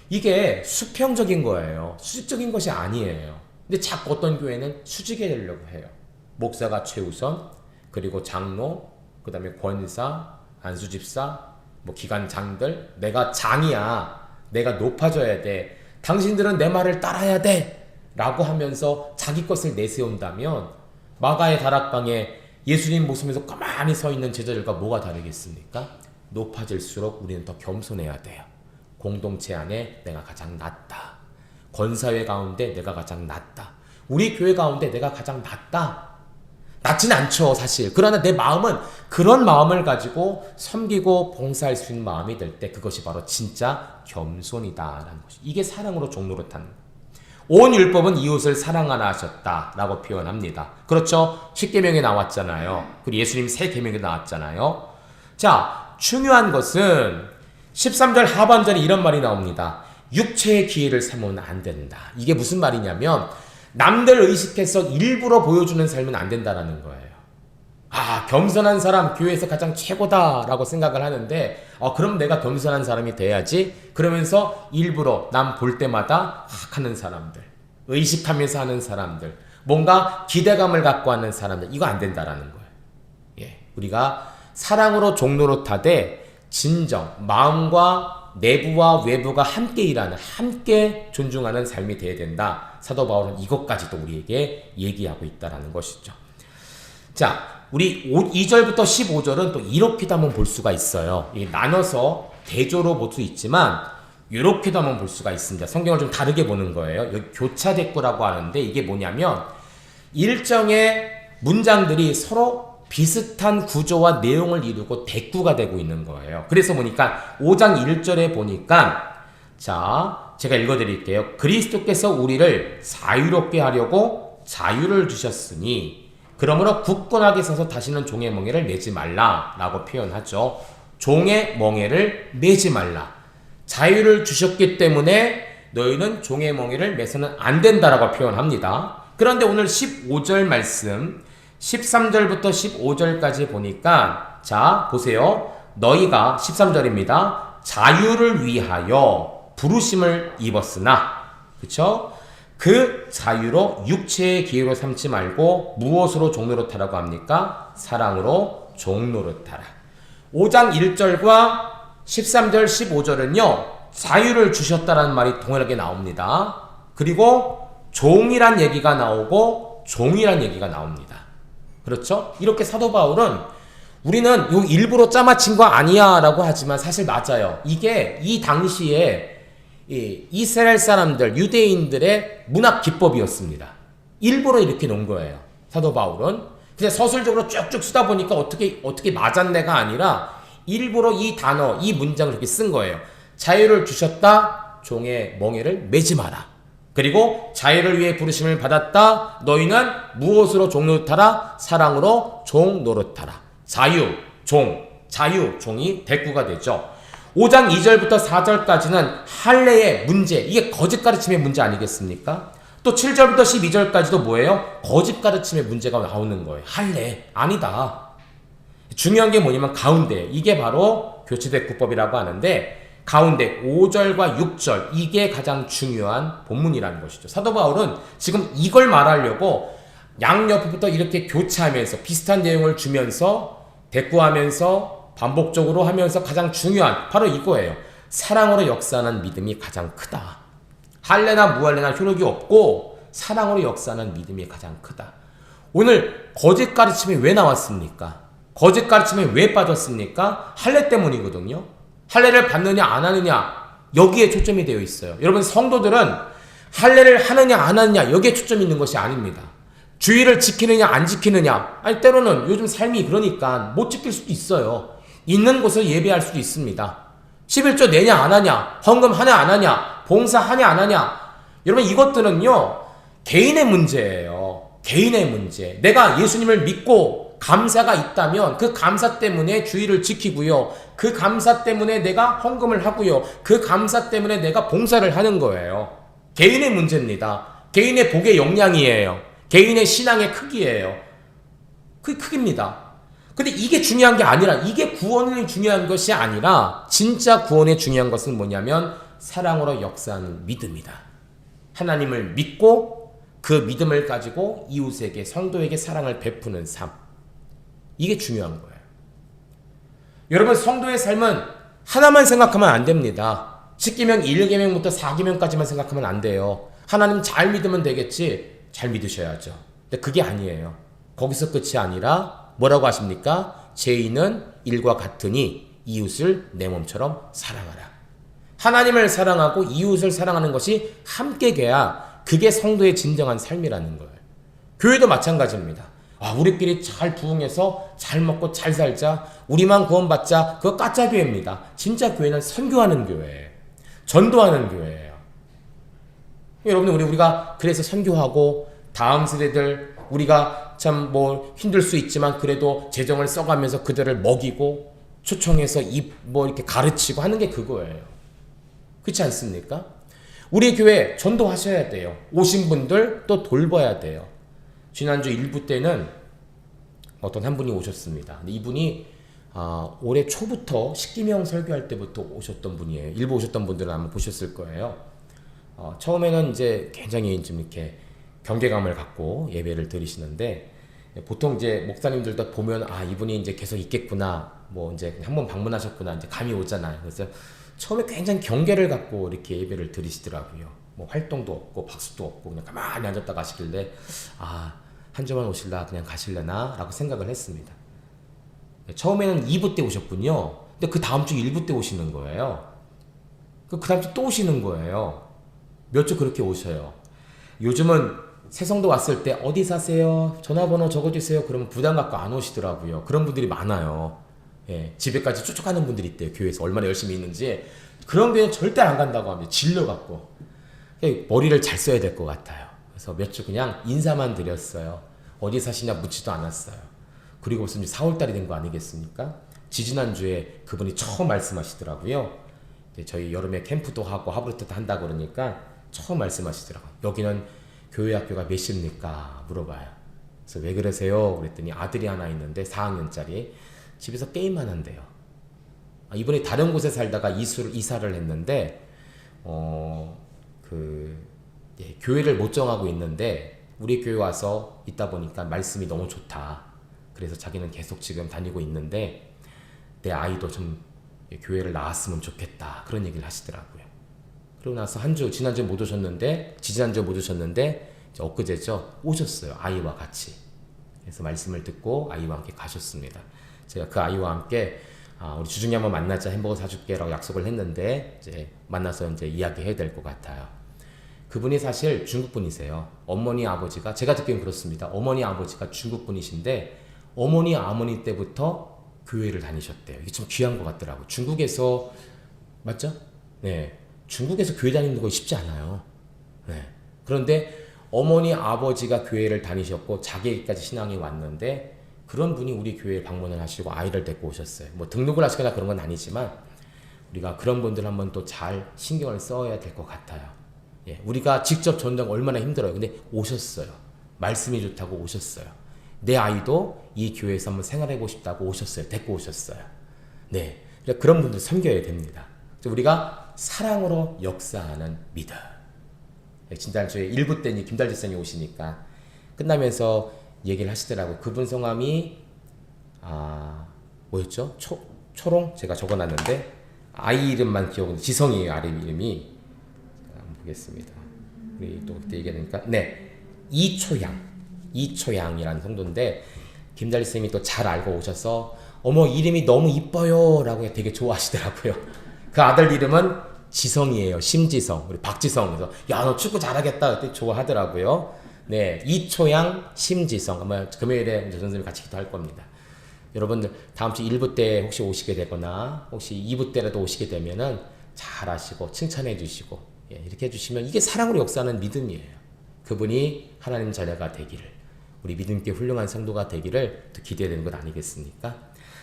이게 수평적인 거예요. 수직적인 것이 아니에요. 근데 자꾸 어떤 교회는 수직에 되려고 해요. 목사가 최우선, 그리고 장로, 그 다음에 권사, 안수집사, 뭐 기관장들, 내가 장이야, 내가 높아져야 돼, 당신들은 내 말을 따라야 돼 라고 하면서 자기 것을 내세운다면 마가의 다락방에 예수님 모습에서 가만히 서 있는 제자들과 뭐가 다르겠습니까? 높아질수록 우리는 더 겸손해야 돼요. 공동체 안에 내가 가장 낫다, 권사회 가운데 내가 가장 낫다, 우리 교회 가운데 내가 가장 낫다. 낫진 않죠, 사실. 그러나 내 마음은 그런 마음을 가지고 섬기고 봉사할 수 있는 마음이 될 때 그것이 바로 진짜 겸손이다라는 것이, 이게 사랑으로 종노릇하는 거예요. 온 율법은 이웃을 사랑하라 하셨다라고 표현합니다. 그렇죠? 10계명에 나왔잖아요. 그리고 예수님 3계명에 나왔잖아요. 자, 중요한 것은 13절 하반절에 이런 말이 나옵니다. 육체의 기회를 삼으면 안 된다. 이게 무슨 말이냐면 남들 의식해서 일부러 보여주는 삶은 안 된다라는 거예요. 겸손한 사람 교회에서 가장 최고다라고 생각을 하는데, 그럼 내가 겸손한 사람이 돼야지 그러면서 일부러 남 볼 때마다 하는 사람들, 의식하면서 하는 사람들, 뭔가 기대감을 갖고 하는 사람들, 이거 안 된다라는 거예요. 예, 우리가 사랑으로 종노릇하되 진정 마음과 내부와 외부가 함께 일하는, 함께 존중하는 삶이 되어야 된다. 사도 바울은 이것까지도 우리에게 얘기하고 있다라는 것이죠. 자, 우리 2절부터 15절은 또 이렇게도 한번 볼 수가 있어요. 이게 나눠서 대조로 볼 수 있지만 이렇게도 한번 볼 수가 있습니다. 성경을 좀 다르게 보는 거예요. 여기 교차 대꾸라고 하는데 이게 뭐냐면 일정의 문장들이 서로 비슷한 구조와 내용을 이루고 대꾸가 되고 있는 거예요. 그래서 보니까 5장 1절에 보니까 자, 제가 읽어드릴게요. 그리스도께서 우리를 자유롭게 하려고 자유를 주셨으니 그러므로 굳건하게 서서 다시는 종의 멍에를 매지 말라라고 표현하죠. 종의 멍에를 매지 말라. 자유를 주셨기 때문에 너희는 종의 멍에를 매서는 안 된다라고 표현합니다. 그런데 오늘 15절 말씀 13절부터 15절까지 보니까 자 보세요. 너희가 13절입니다. 자유를 위하여 부르심을 입었으나 그쵸? 그 자유로 육체의 기회로 삼지 말고 무엇으로 종노릇하라고 합니까? 사랑으로 종노릇하라. 5장 1절과 13절 15절은요 자유를 주셨다라는 말이 동일하게 나옵니다. 그리고 종이란 얘기가 나오고 종이란 얘기가 나옵니다. 그렇죠? 이렇게 사도 바울은 우리는 요 일부러 짜맞힌 거 아니야 라고 하지만 사실 맞아요. 이게 이 당시에 이 이스라엘 사람들 유대인들의 문학 기법이었습니다. 일부러 이렇게 놓은 거예요. 사도 바울은 그냥 서술적으로 쭉쭉 쓰다 보니까 어떻게 맞았네가 아니라 일부러 이 단어 이 문장을 이렇게 쓴 거예요. 자유를 주셨다 종의 멍에를 매지 마라. 그리고 자유를 위해 부르심을 받았다 너희는 무엇으로 종 노릇하라? 사랑으로 종 노릇하라. 자유 종이 대꾸가 되죠. 5장 2절부터 4절까지는 할례의 문제, 이게 거짓 가르침의 문제 아니겠습니까? 또 7절부터 12절까지도 뭐예요? 거짓 가르침의 문제가 나오는 거예요. 할례 아니다. 중요한 게 뭐냐면 가운데, 이게 바로 교체대꾸법이라고 하는데 가운데 5절과 6절 이게 가장 중요한 본문이라는 것이죠. 사도 바울은 지금 이걸 말하려고 양옆부터 이렇게 교차하면서 비슷한 내용을 주면서 대꾸하면서 반복적으로 하면서 가장 중요한 바로 이거예요. 사랑으로 역사하는 믿음이 가장 크다. 할례나 무할례나 효력이 없고 사랑으로 역사하는 믿음이 가장 크다. 오늘 거짓 가르침이 왜 나왔습니까? 거짓 가르침에 왜 빠졌습니까? 할례 때문이거든요. 할례를 받느냐 안 하느냐 여기에 초점이 되어 있어요. 여러분 성도들은 할례를 하느냐 안 하느냐 여기에 초점이 있는 것이 아닙니다. 주의를 지키느냐 안 지키느냐 아니 때로는 요즘 삶이 그러니까 못 지킬 수도 있어요. 있는 곳을 예배할 수도 있습니다. 11조 내냐 안 하냐 헌금 하냐 안 하냐 봉사 하냐 안 하냐 여러분 이것들은요 개인의 문제예요. 개인의 문제. 내가 예수님을 믿고 감사가 있다면 그 감사 때문에 주의를 지키고요. 그 감사 때문에 내가 헌금을 하고요. 그 감사 때문에 내가 봉사를 하는 거예요. 개인의 문제입니다. 개인의 복의 역량이에요. 개인의 신앙의 크기예요. 그 크기입니다. 근데 이게 중요한 게 아니라 이게 구원이 중요한 것이 아니라 진짜 구원의 중요한 것은 뭐냐면 사랑으로 역사하는 믿음이다. 하나님을 믿고 그 믿음을 가지고 이웃에게 성도에게 사랑을 베푸는 삶. 이게 중요한 거예요. 여러분 성도의 삶은 하나만 생각하면 안 됩니다. 10계명 1계명부터 4계명까지만 생각하면 안 돼요. 하나님 잘 믿으면 되겠지. 잘 믿으셔야죠. 근데 그게 아니에요. 거기서 끝이 아니라 뭐라고 하십니까? 죄인은 일과 같으니 이웃을 내 몸처럼 사랑하라. 하나님을 사랑하고 이웃을 사랑하는 것이 함께 돼야 그게 성도의 진정한 삶이라는 거예요. 교회도 마찬가지입니다. 우리끼리 잘 부흥해서 잘 먹고 잘 살자. 우리만 구원받자. 그거 가짜 교회입니다. 진짜 교회는 선교하는 교회예요. 전도하는 교회예요. 여러분 우리가 그래서 선교하고 다음 세대들 우리가 참 뭐 힘들 수 있지만 그래도 재정을 써가면서 그들을 먹이고 초청해서 이렇게 가르치고 하는 게 그거예요. 그렇지 않습니까? 우리 교회 전도하셔야 돼요. 오신 분들 또 돌봐야 돼요. 지난주 일부 때는 어떤 한 분이 오셨습니다. 근데 이분이 올해 초부터 10계명 설교할 때부터 오셨던 분이에요. 일부 오셨던 분들은 아마 보셨을 거예요. 처음에는 이제 굉장히 좀 이렇게 경계감을 갖고 예배를 드리시는데 보통 이제 목사님들도 보면 이분이 이제 계속 있겠구나. 뭐 이제 한번 방문하셨구나. 이제 감이 오잖아요. 그래서 처음에 굉장히 경계를 갖고 이렇게 예배를 드리시더라고요. 뭐 활동도 없고 박수도 없고 그냥 가만히 앉았다 가시길래 한 주만 오실라 그냥 가실래나 라고 생각을 했습니다. 처음에는 2부 때 오셨군요. 근데 그 다음 주 1부 때 오시는 거예요. 그 다음 주 또 오시는 거예요. 몇 주 그렇게 오셔요. 요즘은 새성도 왔을 때 어디 사세요? 전화번호 적어주세요. 그러면 부담 갖고 안 오시더라고요. 그런 분들이 많아요. 예, 집에까지 쫓아가는 분들이 있대요. 교회에서 얼마나 열심히 있는지. 그런 교회는 절대 안 간다고 합니다. 질려갖고. 머리를 잘 써야 될 것 같아요. 그래서 몇 주 그냥 인사만 드렸어요. 어디 사시냐 묻지도 않았어요. 그리고 무슨 4월달이 된 거 아니겠습니까? 지지난주에 그분이 처음 말씀하시더라고요. 저희 여름에 캠프도 하고 하브르트도 한다 그러니까 처음 말씀하시더라고요. 여기는 교회 학교가 몇입니까? 물어봐요. 그래서 왜 그러세요? 그랬더니 아들이 하나 있는데 4학년짜리 집에서 게임만 한대요. 이번에 다른 곳에 살다가 이사를 했는데 교회를 못 정하고 있는데 우리 교회 와서 있다 보니까 말씀이 너무 좋다. 그래서 자기는 계속 지금 다니고 있는데 내 아이도 좀 교회를 나왔으면 좋겠다. 그런 얘기를 하시더라고요. 그러고 나서 지난주에 못 오셨는데 지지난주에 못 오셨는데 이제 엊그제죠. 오셨어요. 아이와 같이. 그래서 말씀을 듣고 아이와 함께 가셨습니다. 제가 그 아이와 함께 우리 주중에 한번 만나자, 햄버거 사줄게 라고 약속을 했는데 이제 만나서 이제 이야기해야 될 것 같아요. 그분이 사실 중국 분이세요. 어머니 아버지가 제가 듣기엔 그렇습니다. 어머니 아버지가 중국 분이신데 어머니 아버지 때부터 교회를 다니셨대요. 이게 좀 귀한 것 같더라고요. 중국에서 맞죠? 네, 중국에서 교회 다니는 거 쉽지 않아요. 네. 그런데 어머니 아버지가 교회를 다니셨고 자기까지 신앙이 왔는데 그런 분이 우리 교회에 방문을 하시고 아이를 데리고 오셨어요. 뭐 등록을 하시거나 그런 건 아니지만 우리가 그런 분들 한번 또 잘 신경을 써야 될 것 같아요. 예, 우리가 직접 전도하면 얼마나 힘들어요. 근데 오셨어요. 말씀이 좋다고 오셨어요. 내 아이도 이 교회에서 한번 생활해보고 싶다고 오셨어요. 데리고 오셨어요. 네, 그런 분들 섬겨야 됩니다. 우리가 사랑으로 역사하는 믿음. 지난주에 1부 때 김달재 선생님이 오시니까 끝나면서 얘기를 하시더라고요. 그분 성함이 뭐였죠? 초롱? 제가 적어놨는데 아이 이름만 기억은 지성이에요. 아이 이름이. 제가 한번 보겠습니다. 우리 또 그때 얘기하니까 네, 이초양이라는 성도인데 김달재 선생님이 또 잘 알고 오셔서 어머 이름이 너무 이뻐요 라고 되게 좋아하시더라고요. 그 아들 이름은 지성이에요. 심지성. 우리 박지성. 그래서 야 너 축구 잘하겠다 그때 좋아하더라고요. 네, 이초양, 심지성. 아마 금요일에 전 선생님이 같이 기도할 겁니다. 여러분들 다음 주 1부 때 혹시 오시게 되거나 혹시 2부 때라도 오시게 되면은 잘 아시고 칭찬해 주시고 이렇게 해주시면 이게 사랑으로 역사하는 믿음이에요. 그분이 하나님 자녀가 되기를 우리 믿음께 훌륭한 성도가 되기를 또 기대해야 되는 것 아니겠습니까?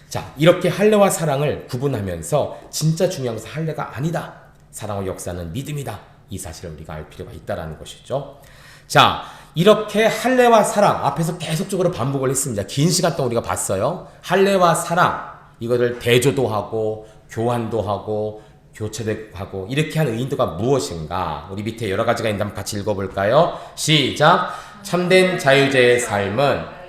자, 이렇게 할례와 사랑을 구분하면서 진짜 중요한 것은 할례가 아니다. 사랑으로 역사하는 믿음이다. 이 사실을 우리가 알 필요가 있다는 것이죠. 자, 이렇게 할례와 사랑 앞에서 계속적으로 반복을 했습니다. 긴 시간 동안 우리가 봤어요. 할례와 사랑 이거를 대조도 하고 교환도 하고 교체도 하고 이렇게 하는 의도가 무엇인가? 우리 밑에 여러 가지가 있는데 한번 같이 읽어볼까요? 시작! 참된 자유자의 삶은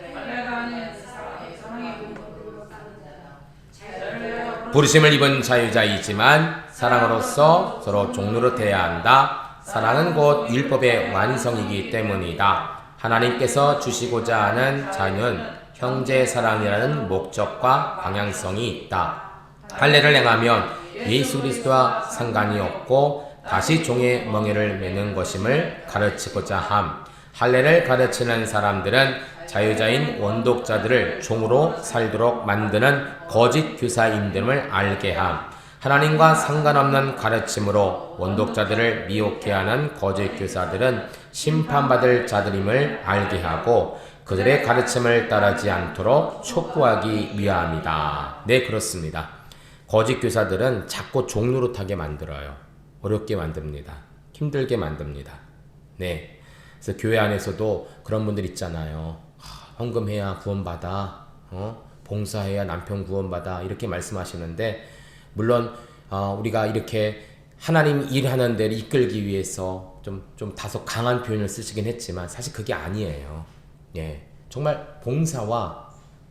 부르심을 입은 자유자이지만 사랑으로서 서로 종로로 대해야 한다. 사랑은 곧 율법의 완성이기 때문이다. 하나님께서 주시고자 하는 자유는 형제 사랑이라는 목적과 방향성이 있다. 할례를 행하면 예수 그리스도와 상관이 없고 다시 종의 멍에를 매는 것임을 가르치고자 함. 할례를 가르치는 사람들은 자유자인 원독자들을 종으로 살도록 만드는 거짓 교사임됨을 알게 함. 하나님과 상관없는 가르침으로 원독자들을 미혹해 하는 거짓 교사들은 심판받을 자들임을 알게 하고 그들의 가르침을 따르지 않도록 촉구하기 위함이다. 네, 그렇습니다. 거짓 교사들은 자꾸 종노릇하게 만들어요. 어렵게 만듭니다. 힘들게 만듭니다. 네. 그래서 교회 안에서도 그런 분들 있잖아요. 헌금해야 구원받아. 봉사해야 남편 구원받아. 이렇게 말씀하시는데 물론 우리가 이렇게 하나님 일하는 데를 이끌기 위해서 좀 다소 강한 표현을 쓰시긴 했지만 사실 그게 아니에요. 예, 정말 봉사와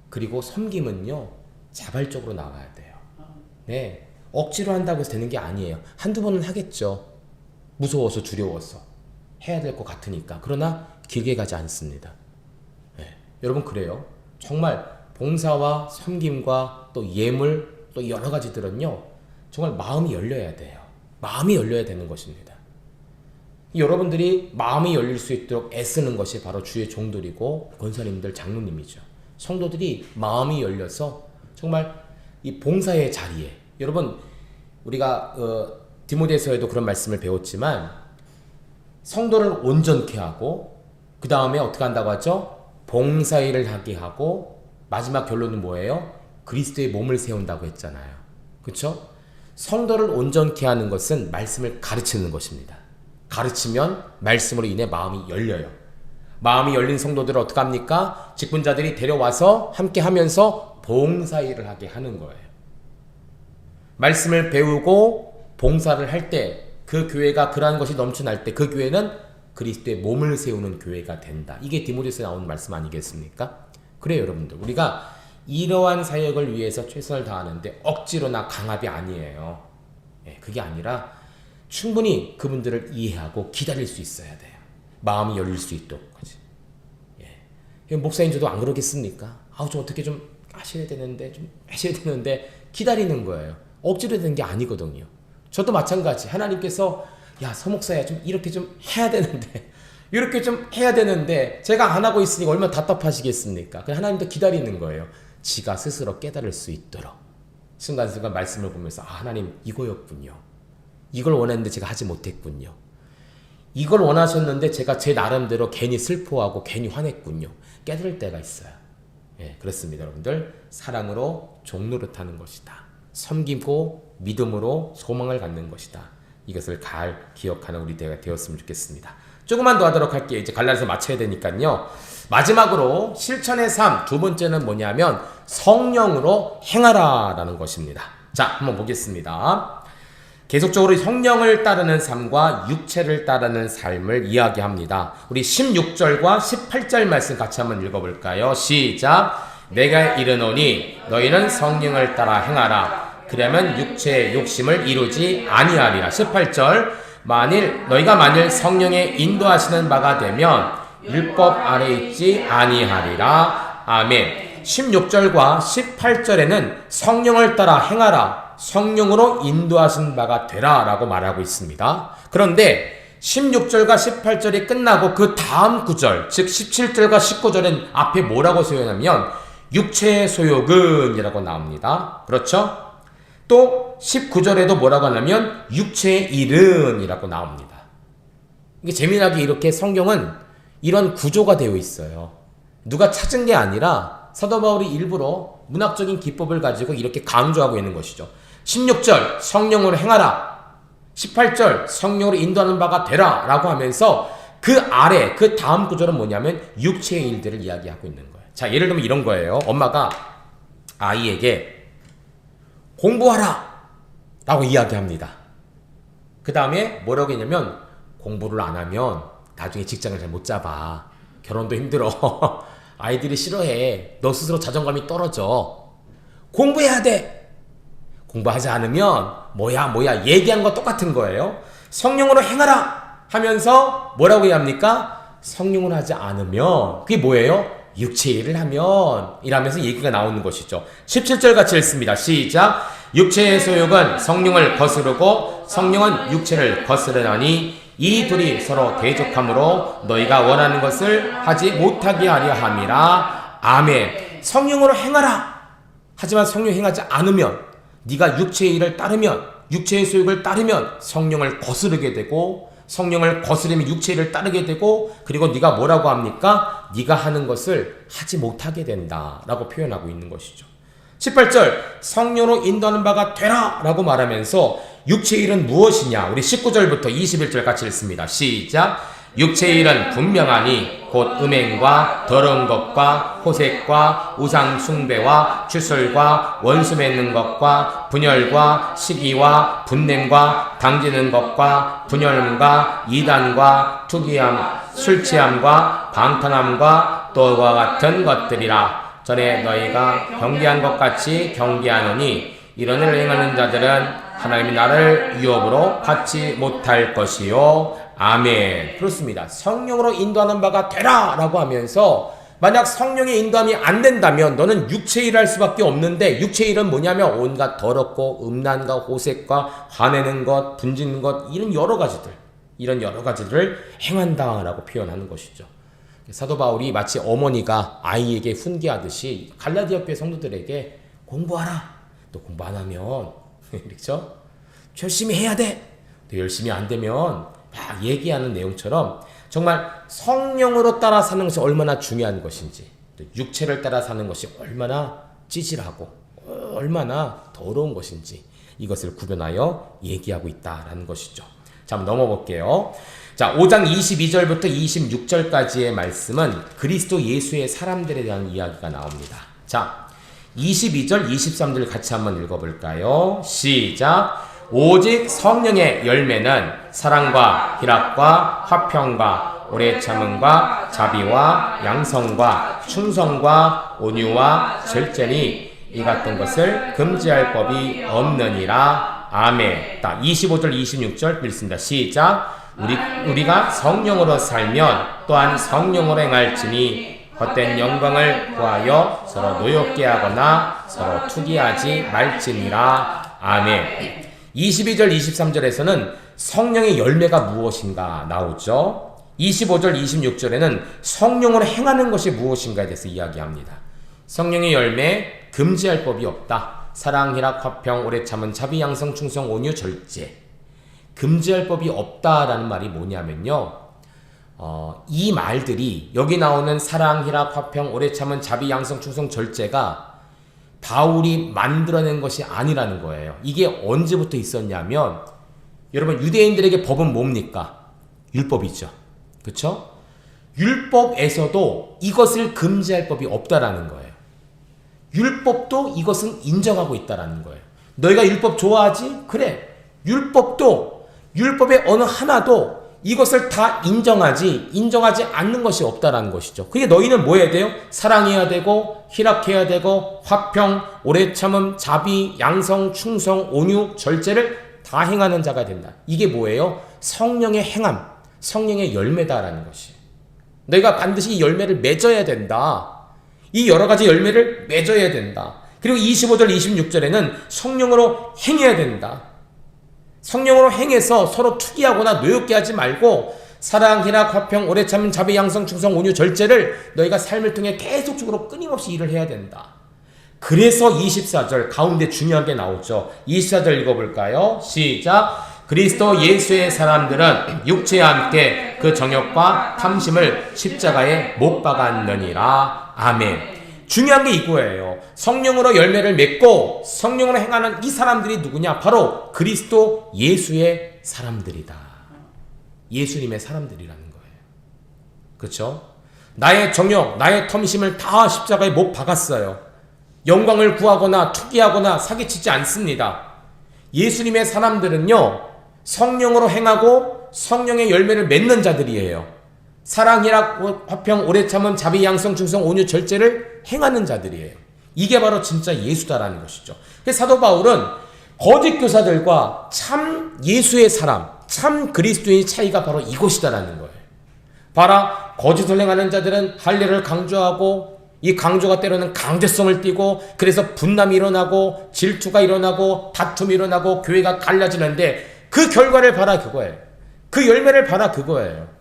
그리고 섬김은요 자발적으로 나와야 돼요. 네, 억지로 한다고 해서 되는 게 아니에요. 한두 번은 하겠죠. 무서워서 두려워서 해야 될 것 같으니까. 그러나 길게 가지 않습니다. 예, 여러분 그래요. 정말 봉사와 섬김과 또 예물 또 여러 가지들은요. 정말 마음이 열려야 돼요. 마음이 열려야 되는 것입니다. 여러분들이 마음이 열릴 수 있도록 애쓰는 것이 바로 주의 종들이고 권사님들, 장로님이죠. 성도들이 마음이 열려서 정말 이 봉사의 자리에 여러분 우리가 디모데서에도 그런 말씀을 배웠지만 성도를 온전케 하고 그 다음에 어떻게 한다고 하죠? 봉사일을 하게 하고 마지막 결론은 뭐예요? 그리스도의 몸을 세운다고 했잖아요. 그렇죠? 성도를 온전케 하는 것은 말씀을 가르치는 것입니다. 가르치면 말씀으로 인해 마음이 열려요. 마음이 열린 성도들을 어떻게 합니까? 직분자들이 데려와서 함께 하면서 봉사일을 하게 하는 거예요. 말씀을 배우고 봉사를 할 때 그 교회가 그러한 것이 넘쳐날 때 그 교회는 그리스도의 몸을 세우는 교회가 된다. 이게 디모데서에 나오는 말씀 아니겠습니까? 그래요, 여러분들. 우리가 이러한 사역을 위해서 최선을 다하는데 억지로나 강압이 아니에요. 그게 아니라 충분히 그분들을 이해하고 기다릴 수 있어야 돼요. 마음이 열릴 수 있도록. 목사님 저도 안 그러겠습니까? 좀 어떻게 좀 하셔야 되는데 기다리는 거예요. 억지로 되는 게 아니거든요. 저도 마찬가지. 하나님께서 야 서목사야 좀 이렇게 좀 해야 되는데 이렇게 좀 해야 되는데 제가 안 하고 있으니까 얼마나 답답하시겠습니까? 그냥 하나님도 기다리는 거예요. 지가 스스로 깨달을 수 있도록. 순간순간 말씀을 보면서 하나님 이거였군요. 이걸 원했는데 제가 하지 못했군요. 이걸 원하셨는데 제가 제 나름대로 괜히 슬퍼하고 괜히 화냈군요. 깨달을 때가 있어요. 그렇습니다, 여러분들. 사랑으로 종노릇하는 것이다. 섬기고 믿음으로 소망을 갖는 것이다. 이것을 잘 기억하는 우리 때가 되었으면 좋겠습니다. 조금만 더 하도록 할게요. 이제 갈라서 마쳐야 되니까요. 마지막으로 실천의 삶 두 번째는 뭐냐면 성령으로 행하라라는 것입니다. 자, 한번 보겠습니다. 계속적으로 성령을 따르는 삶과 육체를 따르는 삶을 이야기합니다. 우리 16절과 18절 말씀 같이 한번 읽어볼까요? 시작! 내가 이르노니 너희는 성령을 따라 행하라. 그러면 육체의 욕심을 이루지 아니하리라. 18절 너희가 만일 성령의 인도하시는 바가 되면 율법 아래 있지 아니하리라. 아멘. 16절과 18절에는 성령을 따라 행하라. 성령으로 인도하신 바가 되라 라고 말하고 있습니다. 그런데 16절과 18절이 끝나고 그 다음 구절, 즉 17절과 19절은 앞에 뭐라고 표현하면 육체의 소욕은 이라고 나옵니다. 그렇죠? 또 19절에도 뭐라고 하냐면 육체의 일은 이라고 나옵니다. 이게 재미나게 이렇게 성경은 이런 구조가 되어 있어요. 누가 찾은 게 아니라 사도 바울이 일부러 문학적인 기법을 가지고 이렇게 강조하고 있는 것이죠. 16절 성령으로 행하라. 18절 성령으로 인도하는 바가 되라 라고 하면서 그 아래 그 다음 구절은 뭐냐면 육체의 일들을 이야기하고 있는 거예요. 자, 예를 들면 이런 거예요. 엄마가 아이에게 공부하라 라고 이야기합니다. 그 다음에 뭐라고 했냐면 공부를 안 하면 나중에 직장을 잘 못 잡아. 결혼도 힘들어. 아이들이 싫어해. 너 스스로 자존감이 떨어져. 공부해야 돼. 공부하지 않으면 뭐야 얘기한 거 똑같은 거예요. 성령으로 행하라 하면서 뭐라고 해야 합니까? 성령으로 하지 않으면 그게 뭐예요? 육체의 일을 하면 이라면서 얘기가 나오는 것이죠. 17절 같이 읽습니다. 시작. 육체의 소욕은 성령을 거스르고 성령은 육체를 거스르나니 이 둘이 서로 대적함으로 너희가 원하는 것을 하지 못하게 하려 함이라. 아멘. 성령으로 행하라. 하지만 성령 행하지 않으면 네가 육체의 일을 따르면 육체의 소욕을 따르면 성령을 거스르게 되고 성령을 거스르면 육체의 일을 따르게 되고 그리고 네가 뭐라고 합니까? 네가 하는 것을 하지 못하게 된다 라고 표현하고 있는 것이죠. 18절 성령으로 인도하는 바가 되라 라고 말하면서 육체의 일은 무엇이냐? 우리 19절부터 21절 같이 읽습니다. 시작. 육체의 일은 분명하니 곧 음행과 더러운 것과 호색과 우상 숭배와 추술과 원수 맺는 것과 분열과 시기와 분냄과 당지는 것과 분열음과 이단과 투기함 술취함과 방탕함과 또와 같은 것들이라. 전에 너희가 경계한 것 같이 경계하노니 이런 일을 행하는 자들은 하나님이 나를 유업으로 받지 못할 것이요. 아멘. 그렇습니다. 성령으로 인도하는 바가 되라 라고 하면서 만약 성령의 인도함이 안 된다면 너는 육체의 일을 할 수밖에 없는데, 육체의 일은 뭐냐면 온갖 더럽고 음란과 호색과 화내는 것, 분지는 것, 이런 여러 가지들을 행한다라고 표현하는 것이죠. 사도 바울이 마치 어머니가 아이에게 훈계하듯이 갈라디아 교회 성도들에게 공부하라. 또 공부 안 하면 그렇죠? 열심히 해야 돼. 또 열심히 안 되면 막 얘기하는 내용처럼 정말 성령으로 따라 사는 것이 얼마나 중요한 것인지, 또 육체를 따라 사는 것이 얼마나 찌질하고 얼마나 더러운 것인지 이것을 구별하여 얘기하고 있다라는 것이죠. 자, 한번 넘어볼게요. 자, 5장 22절부터 26절까지의 말씀은 그리스도 예수의 사람들에 대한 이야기가 나옵니다. 자, 22절, 23절 같이 한번 읽어볼까요? 시작! 오직 성령의 열매는 사랑과 희락과 화평과 오래 참음과 자비와 양성과 충성과 온유와 절제니 이 같은 것을 금지할 법이 없느니라. 아멘. 25절, 26절 읽습니다. 시작! 우리가 성령으로 살면 또한 성령으로 행할지니 헛된 영광을 구하여 서로 노엽게 하거나 서로 투기하지 말지니라. 아멘. 22절, 23절에서는 성령의 열매가 무엇인가 나오죠. 25절, 26절에는 성령으로 행하는 것이 무엇인가에 대해서 이야기합니다. 성령의 열매, 금지할 법이 없다. 사랑, 희락, 화평, 오래 참은, 자비, 양성, 충성, 온유, 절제. 금지할 법이 없다라는 말이 뭐냐면요. 이 말들이 여기 나오는 사랑, 희락, 화평, 오래 참은, 자비, 양성, 충성, 절제가 바울이 만들어낸 것이 아니라는 거예요. 이게 언제부터 있었냐면, 여러분 유대인들에게 법은 뭡니까? 율법이죠. 그렇죠? 율법에서도 이것을 금지할 법이 없다라는 거예요. 율법도 이것은 인정하고 있다라는 거예요. 너희가 율법 좋아하지? 그래. 율법도, 율법의 어느 하나도 이것을 다 인정하지 않는 것이 없다라는 것이죠. 그게 너희는 뭐 해야 돼요? 사랑해야 되고, 희락해야 되고, 화평, 오래 참음, 자비, 양성, 충성, 온유, 절제를 다 행하는 자가 된다. 이게 뭐예요? 성령의 행함, 성령의 열매다라는 것이. 너희가 반드시 이 열매를 맺어야 된다. 이 여러 가지 열매를 맺어야 된다. 그리고 25절, 26절에는 성령으로 행해야 된다. 성령으로 행해서 서로 투기하거나 노엽게 하지 말고 사랑, 희락, 화평, 오래 참음, 자비, 양성, 충성, 온유, 절제를 너희가 삶을 통해 계속적으로 끊임없이 일을 해야 된다. 그래서 24절 가운데 중요한 게 나오죠. 24절 읽어볼까요? 시작! 그리스도 예수의 사람들은 육체와 함께 그 정욕과 탐심을 십자가에 못 박았느니라. 아멘. 중요한 게 이거예요. 성령으로 열매를 맺고 성령으로 행하는 이 사람들이 누구냐? 바로 그리스도 예수의 사람들이다. 예수님의 사람들이라는 거예요. 그렇죠? 나의 정욕, 나의 탐심을 다 십자가에 못 박았어요. 영광을 구하거나 투기하거나 사기치지 않습니다. 예수님의 사람들은요, 성령으로 행하고 성령의 열매를 맺는 자들이에요. 사랑, 희락, 화평, 오래 참음, 자비, 양성, 충성, 온유, 절제를 행하는 자들이에요. 이게 바로 진짜 예수다라는 것이죠. 그래서 사도 바울은 거짓 교사들과 참 예수의 사람, 참 그리스도인의 차이가 바로 이것이다라는 거예요. 봐라, 거짓을 행하는 자들은 할례를 강조하고 이 강조가 때로는 강제성을 띠고 그래서 분남이 일어나고 질투가 일어나고 다툼이 일어나고 교회가 갈라지는데 그 결과를 봐라 그거예요. 그 열매를 봐라 그거예요.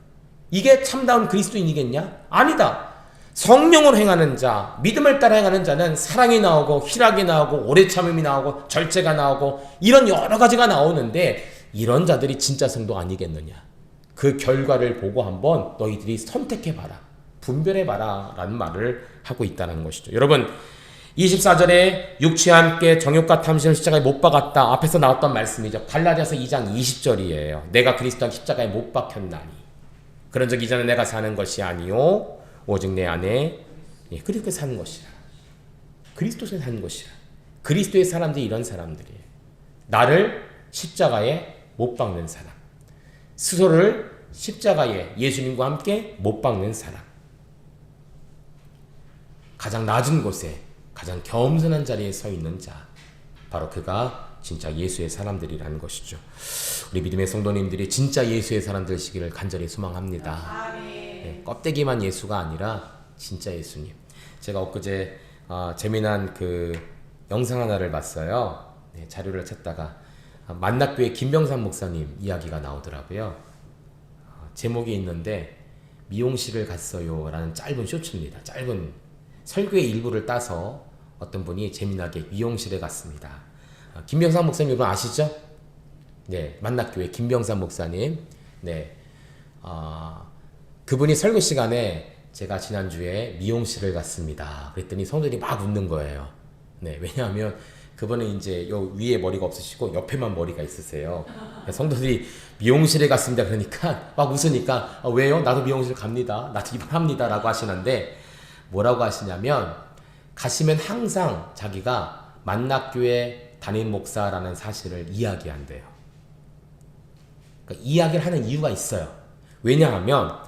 이게 참다운 그리스도인이겠냐? 아니다. 성령으로 행하는 자, 믿음을 따라 행하는 자는 사랑이 나오고 희락이 나오고 오래 참음이 나오고 절제가 나오고 이런 여러 가지가 나오는데 이런 자들이 진짜 성도 아니겠느냐? 그 결과를 보고 한번 너희들이 선택해봐라. 분별해봐라 라는 말을 하고 있다는 것이죠. 여러분 24절에 육체와 함께 정욕과 탐심을 십자가에 못 박았다. 앞에서 나왔던 말씀이죠. 갈라디아서 2장 20절이에요. 내가 그리스도와 십자가에 못 박혔나니 그런즉 이전에 내가 사는 것이 아니요 오직 내 안에 그리스도에 사는 것이라. 그리스도에 사는 것이라. 그리스도의 사람들이 이런 사람들이에요. 나를 십자가에 못 박는 사람, 스스로를 십자가에 예수님과 함께 못 박는 사람, 가장 낮은 곳에 가장 겸손한 자리에 서 있는 자, 바로 그가 진짜 예수의 사람들이라는 것이죠. 우리 믿음의 성도님들이 진짜 예수의 사람들 되시기를 간절히 소망합니다. 네, 껍데기만 예수가 아니라 진짜 예수님. 제가 엊그제 재미난 그 영상 하나를 봤어요. 네, 자료를 찾다가 만납교회 김병삼 목사님 이야기가 나오더라고요. 제목이 있는데 미용실을 갔어요 라는 짧은 쇼츠입니다. 짧은 설교의 일부를 따서 어떤 분이 재미나게 미용실에 갔습니다. 김병삼 목사님 여러분 아시죠? 네, 만납교회 김병삼 목사님. 네, 그분이 설교 시간에 제가 지난주에 미용실을 갔습니다. 그랬더니 성도들이 막 웃는 거예요. 네, 왜냐하면 그분은 이제 요 위에 머리가 없으시고 옆에만 머리가 있으세요. 성도들이 미용실에 갔습니다. 그러니까 막 웃으니까 왜요? 나도 미용실 갑니다. 나도 입합니다. 라고 하시는데 뭐라고 하시냐면 가시면 항상 자기가 만납교회 담임 목사라는 사실을 이야기한대요. 그러니까 이야기를 하는 이유가 있어요. 왜냐하면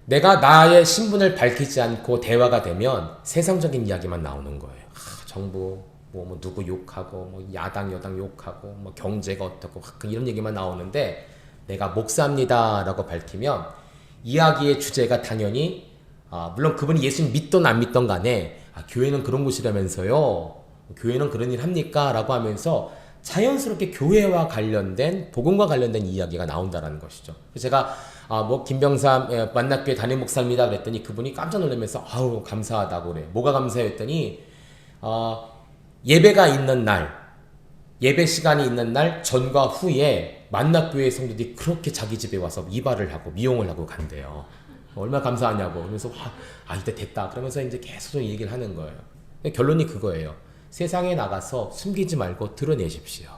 내가 나의 신분을 밝히지 않고 대화가 되면 세상적인 이야기만 나오는 거예요. 정부 뭐 누구 욕하고 뭐 야당 여당 욕하고 뭐 경제가 어떻고 이런 얘기만 나오는데 내가 목사입니다라고 밝히면 이야기의 주제가 당연히 물론 그분이 예수님 믿던 안 믿던 간에 교회는 그런 곳이라면서요. 교회는 그런 일 합니까? 라고 하면서 자연스럽게 교회와 관련된 복음과 관련된 이야기가 나온다라는 것이죠. 제가 뭐 김병삼 만납교회 담임 목사입니다 그랬더니 그분이 깜짝 놀라면서 아우 감사하다고 그래. 뭐가 감사했더니 예배가 있는 날, 예배 시간이 있는 날 전과 후에 만납교회 성도들이 그렇게 자기 집에 와서 이발을 하고 미용을 하고 간대요. 얼마나 감사하냐고. 그래서 이제 됐다. 그러면서 이제 계속 얘기를 하는 거예요. 결론이 그거예요. 세상에 나가서 숨기지 말고 드러내십시오.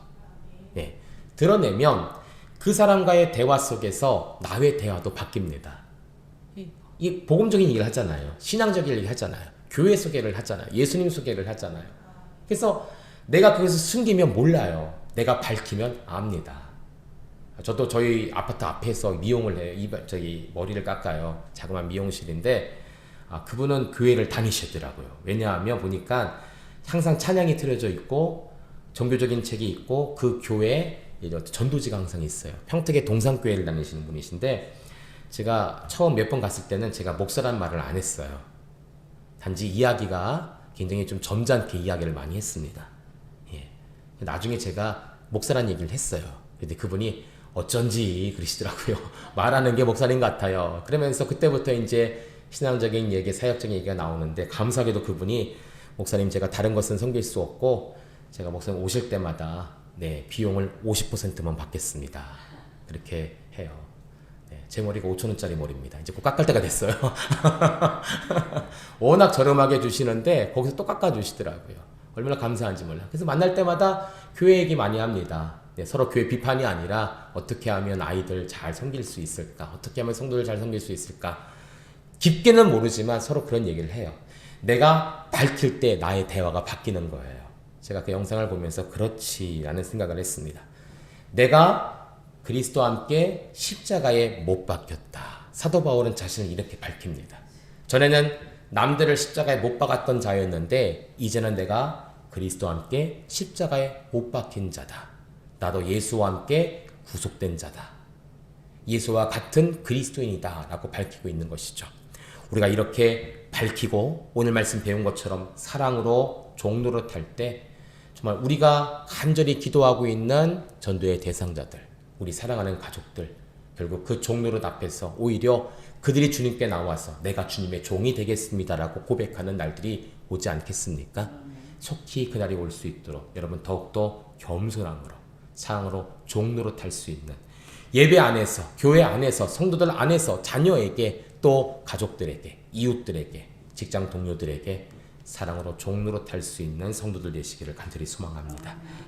네. 드러내면 그 사람과의 대화 속에서 나의 대화도 바뀝니다. 이 복음적인 얘기를 하잖아요. 신앙적인 얘기를 하잖아요. 교회 소개를 하잖아요. 예수님 소개를 하잖아요. 그래서 내가 거기서 숨기면 몰라요. 내가 밝히면 압니다. 저도 저희 아파트 앞에서 미용을 해요. 머리를 깎아요. 자그마한 미용실인데 그분은 교회를 다니시더라고요. 왜냐하면 보니까 항상 찬양이 틀어져 있고 종교적인 책이 있고 그 교회에 전도지가 항상 있어요. 평택의 동산교회를 다니시는 분이신데 제가 처음 몇 번 갔을 때는 제가 목사란 말을 안 했어요. 단지 이야기가 굉장히 좀 점잖게 이야기를 많이 했습니다. 예. 나중에 제가 목사란 얘기를 했어요. 근데 그분이 어쩐지 그러시더라고요. 말하는 게 목사님 같아요. 그러면서 그때부터 이제 신앙적인 얘기, 사역적인 얘기가 나오는데 감사하게도 그분이 목사님 제가 다른 것은 섬길 수 없고 제가 목사님 오실 때마다 비용을 50%만 받겠습니다. 그렇게 해요. 제 머리가 5,000원짜리 머리입니다. 이제 곧 깎을 때가 됐어요. 워낙 저렴하게 주시는데 거기서 또 깎아주시더라고요. 얼마나 감사한지 몰라. 그래서 만날 때마다 교회 얘기 많이 합니다. 서로 교회 비판이 아니라 어떻게 하면 아이들 잘 섬길 수 있을까? 어떻게 하면 성도들 잘 섬길 수 있을까? 깊게는 모르지만 서로 그런 얘기를 해요. 내가 밝힐 때 나의 대화가 바뀌는 거예요. 제가 그 영상을 보면서 그렇지라는 생각을 했습니다. 내가 그리스도와 함께 십자가에 못 박혔다. 사도 바울은 자신을 이렇게 밝힙니다. 전에는 남들을 십자가에 못 박았던 자였는데 이제는 내가 그리스도와 함께 십자가에 못 박힌 자다. 나도 예수와 함께 구속된 자다. 예수와 같은 그리스도인이다 라고 밝히고 있는 것이죠. 우리가 이렇게 밝히고 오늘 말씀 배운 것처럼 사랑으로 종노릇할 때 정말 우리가 간절히 기도하고 있는 전도의 대상자들, 우리 사랑하는 가족들, 결국 그 종노릇 앞에서 오히려 그들이 주님께 나와서 내가 주님의 종이 되겠습니다라고 고백하는 날들이 오지 않겠습니까? 속히 그날이 올 수 있도록 여러분 더욱더 겸손함으로 사랑으로 종노릇할 수 있는 예배 안에서, 교회 안에서, 성도들 안에서 자녀에게 또 가족들에게, 이웃들에게, 직장 동료들에게 사랑으로 종노릇할 수 있는 성도들 되시기를 간절히 소망합니다.